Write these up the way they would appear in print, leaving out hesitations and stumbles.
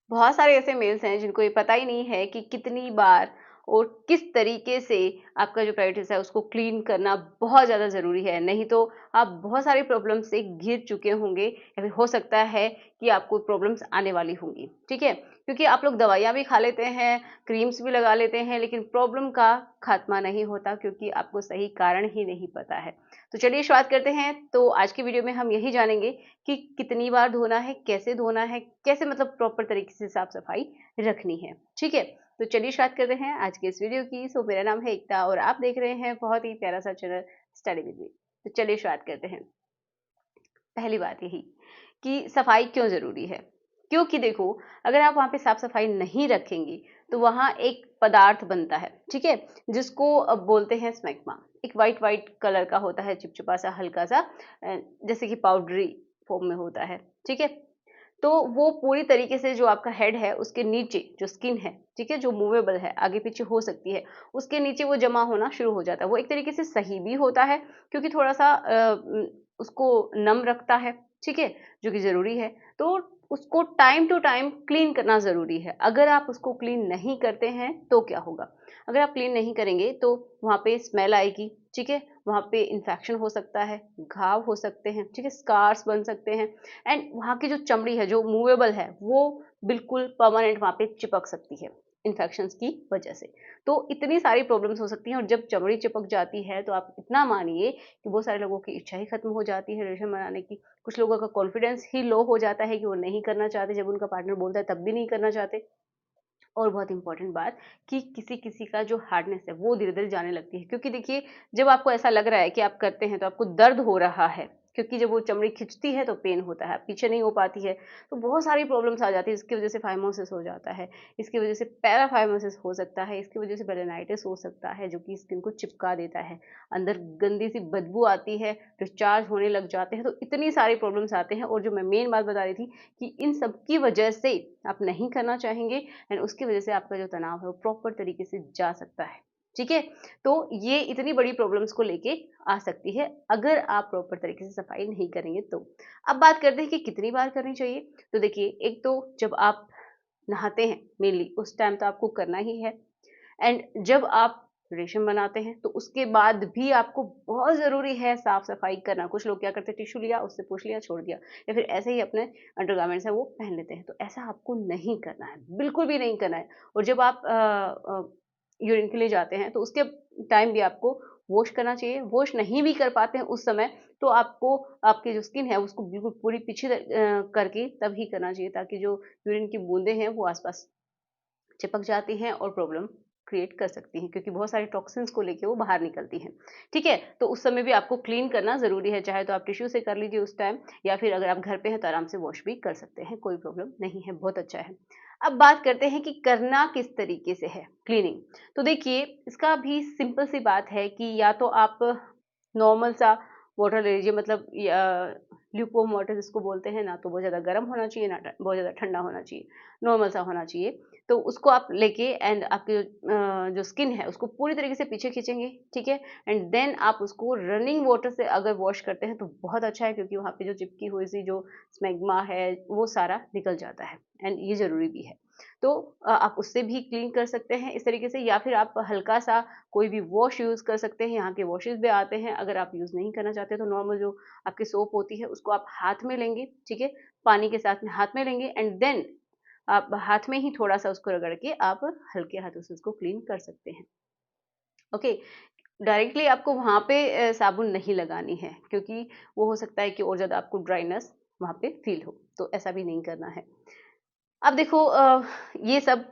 बहुत सारे ऐसे मेल्स हैं जिनको ये पता ही नहीं है कि कितनी बार और किस तरीके से आपका जो प्राइवेट हिस्सा है उसको क्लीन करना बहुत ज़्यादा ज़रूरी है। नहीं तो आप बहुत सारी प्रॉब्लम से घिर चुके होंगे या फिर हो सकता है कि आपको प्रॉब्लम्स आने वाली होंगी, ठीक है? क्योंकि आप लोग दवाइयाँ भी खा लेते हैं, क्रीम्स भी लगा लेते हैं, लेकिन प्रॉब्लम का खात्मा नहीं होता क्योंकि आपको सही कारण ही नहीं पता है। तो चलिए शुरुआत करते हैं। तो आज की वीडियो में हम यही जानेंगे कि कितनी बार धोना है, कैसे मतलब प्रॉपर तरीके से साफ-सफाई रखनी है, ठीक है? तो चलिए स्टार्ट करते हैं आज के इस वीडियो की। सो मेरा नाम है एकता और आप देख रहे हैं बहुत ही प्यारा-सा चैनल स्टडी विद मी। तो चलिए शुरुआत करते हैं। पहली बात यही कि सफाई क्यों ज़रूरी है? क्योंकि देखो, अगर आप वहाँ पे साफ-सफाई नहीं रखेंगी, तो वहाँ एक पदार्थ बनता है, ठीक है? जिसको बोलते हैं स्मैग्मा। एक व्हाइट-व्हाइट कलर का होता है, चिपचिपा-सा, हल्का-सा जैसे कि पाउडरी फॉर्म में होता है, ठीक है? तो वो पूरी तरीके से जो आपका हेड है, उसके नीचे जो स्किन है, ठीक है? जो मूवेबल है, आगे-पीछे हो सकती है, उसके नीचे वो जमा होना शुरू हो जाता है। वो एक तरीके से सही भी होता है क्योंकि थोड़ा-सा उसको नम रखता है, ठीक है? जो कि ज़रूरी है। तो उसको टाइम टू टाइम क्लीन करना ज़रूरी है। अगर आप उसको क्लीन नहीं करते हैं, तो क्या होगा? अगर आप क्लीन नहीं करेंगे, तो वहाँ पे स्मेल आएगी, ठीक है? वहाँ पे इन्फेक्शन हो सकता है, घाव हो सकते हैं, ठीक है? स्कार्स बन सकते हैं एंड वहाँ की जो चमड़ी है, जो मूवेबल है, वो बिल्कुल परमानेंट वहाँ पे चिपक सकती है, इन्फेक्शंस की वजह से। तो इतनी सारी प्रॉब्लम्स हो सकती हैं और जब चमड़ी चिपक जाती है, तो आप इतना मानिए कि बहुत सारे लोगों की इच्छा ही खत्म हो जाती है रिलेशन बनाने की। कुछ लोगों का कॉन्फिडेंस ही लो हो जाता है कि वो नहीं करना चाहते, जब उनका पार्टनर बोलता है तब भी नहीं करना चाहते। और बहुत इंपॉर्टेंट बात कि किसी-किसी का जो हार्डनेस है वो धीरे-धीरे जाने लगती है क्योंकि देखिए जब आपको ऐसा लग रहा है कि आप करते हैं तो आपको दर्द हो रहा है क्योंकि जब वो चमड़ी खिंचती है तो पेन होता है, पीछे नहीं हो पाती है, तो बहुत सारी प्रॉब्लम्स आ जाती है। इसकी वजह से फाइमोसिस हो जाता है, इसकी वजह से पैराफाइमोसिस हो सकता है, इसकी वजह से बेलेनाइटिस हो सकता है जो कि स्किन को चिपका देता है, अंदर गंदी सी बदबू आती है, डिस्चार्ज होने लग जाते हैं, तो इतनी सारी प्रॉब्लम्स आते हैं। और जो मैं मेन बात बता रही थी कि इन सब की वजह से आप नहीं करना चाहेंगे एंड उसकी वजह से आपका जो तनाव है वो प्रॉपर तरीके से जा सकता है, ठीक है? तो ये इतनी बड़ी प्रॉब्लम्स को लेके आ सकती है अगर आप प्रॉपर तरीके से सफाई नहीं करेंगे तो। अब बात करते हैं कि कितनी बार करनी चाहिए। तो देखिए, एक तो जब आप नहाते हैं मेनली उस टाइम तो आपको करना ही है एंड जब आप रेशम बनाते हैं तो उसके बाद भी आपको बहुत ज़रूरी है साफ-सफाई करना। कुछ लोग क्या करते हैं, टिश्यू लिया, उससे पोंछ लिया, छोड़ दिया या फिर ऐसे ही अपने अंडरगारमेंट्स हैं वो पहन लेते हैं। तो ऐसा आपको नहीं करना है, बिल्कुल भी नहीं करना है। और जब आप यूरिन के लिए जाते हैं तो उसके टाइम भी आपको वॉश करना चाहिए। वॉश नहीं भी कर पाते हैं उस समय तो आपको आपकी जो स्किन है उसको बिल्कुल पूरी पीछे करके तब ही करना चाहिए ताकि जो यूरिन की बूँदें हैं वो आस-पास चिपक जाती हैं और प्रॉब्लम क्रिएट कर सकती हैं क्योंकि बहुत सारी टॉक्सिन्स को लेके वो बाहर निकलती हैं, ठीक है? तो उस समय भी आपको क्लीन करना ज़रूरी है, चाहे तो आप टिश्यू से कर लीजिए उस टाइम या फिर अगर आप घर पे हैं तो आराम से वॉश भी कर सकते हैं, कोई प्रॉब्लम नहीं है, बहुत अच्छा है। अब बात करते हैं कि करना किस तरीके से है क्लीनिंग। तो देखिए, इसका भी सिंपल सी बात है कि या तो आप नॉर्मल सा वाटर ले लीजिए, मतलब ल्यूकवार्म वाटर जिसको बोलते हैं, ना तो बहुत ज़्यादा गर्म होना चाहिए, ना बहुत ज़्यादा ठंडा होना चाहिए, नॉर्मल सा होना चाहिए। तो उसको आप लेके एंड आपकी जो स्किन है उसको पूरी तरीके से पीछे खींचेंगे, ठीक है? एंड देन आप उसको रनिंग वाटर से अगर वॉश करते हैं तो बहुत अच्छा है क्योंकि वहाँ पे जो चिपकी हुई सी जो स्मैग्मा है वो सारा निकल जाता है एंड ये ज़रूरी भी है। तो आप उससे भी क्लीन कर सकते हैं इस तरीके से या फिर आप हल्का-सा कोई भी वॉश यूज़ कर सकते हैं। यहाँ के वॉशेज़ भी आते हैं, अगर आप यूज़ नहीं करना चाहते तो नॉर्मल जो आपकी सोप होती है उसको आप हाथ में लेंगे, ठीक है? पानी के साथ में हाथ में लेंगे एंड देन आप हाथ में ही थोड़ा-सा उसको रगड़ के आप हल्के हाथों से उसको क्लीन कर सकते हैं। ओके, डायरेक्टली आपको वहाँ पे साबुन नहीं लगानी है क्योंकि वो हो सकता है कि और ज़्यादा आपको ड्राइनेस वहाँ पे फ़ील हो, तो ऐसा भी नहीं करना है। अब देखो ये सब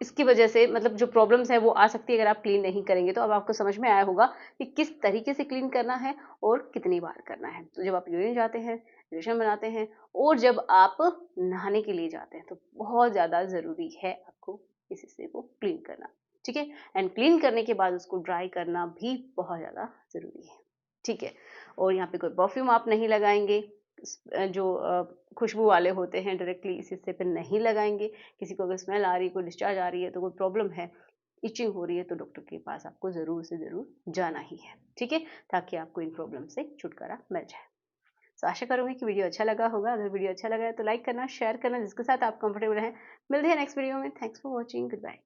इसकी वजह से मतलब जो प्रॉब्लम्स है वो आ सकती है अगर आप क्लीन नहीं करेंगे, तो अब आपको समझ में आया होगा कि किस तरीके से क्लीन करना है और कितनी बार करना है। तो जब आप यूरिन जाते हैं, रेशम बनाते हैं और जब आप नहाने के लिए जाते हैं तो बहुत ज़्यादा ज़रूरी है आपको इस हिस्से को क्लीन करना, ठीक है? एंड क्लीन करने के बाद उसको ड्राई करना भी बहुत ज़्यादा ज़रूरी है, ठीक है? और यहाँ पे कोई परफ्यूम आप नहीं लगाएँगे, जो खुशबू वाले होते हैं डायरेक्टली इस हिस्से पे नहीं लगाएँगे। किसी को अगर स्मेल आ रही है, कोई डिस्चार्ज आ रही है, तो कोई प्रॉब्लम है, इचिंग हो रही है, तो डॉक्टर के पास आपको ज़रूर से ज़रूर जाना ही है, ठीक है? ताकि आपको इन प्रॉब्लम से छुटकारा मिल जाए। सो आशा करूँगी कि वीडियो अच्छा लगा होगा। अगर वीडियो अच्छा लगा है तो लाइक करना, शेयर करना जिसके साथ आप कंफर्टेबल हैं। मिलते हैं नेक्स्ट वीडियो में। Thanks for watching. Good bye.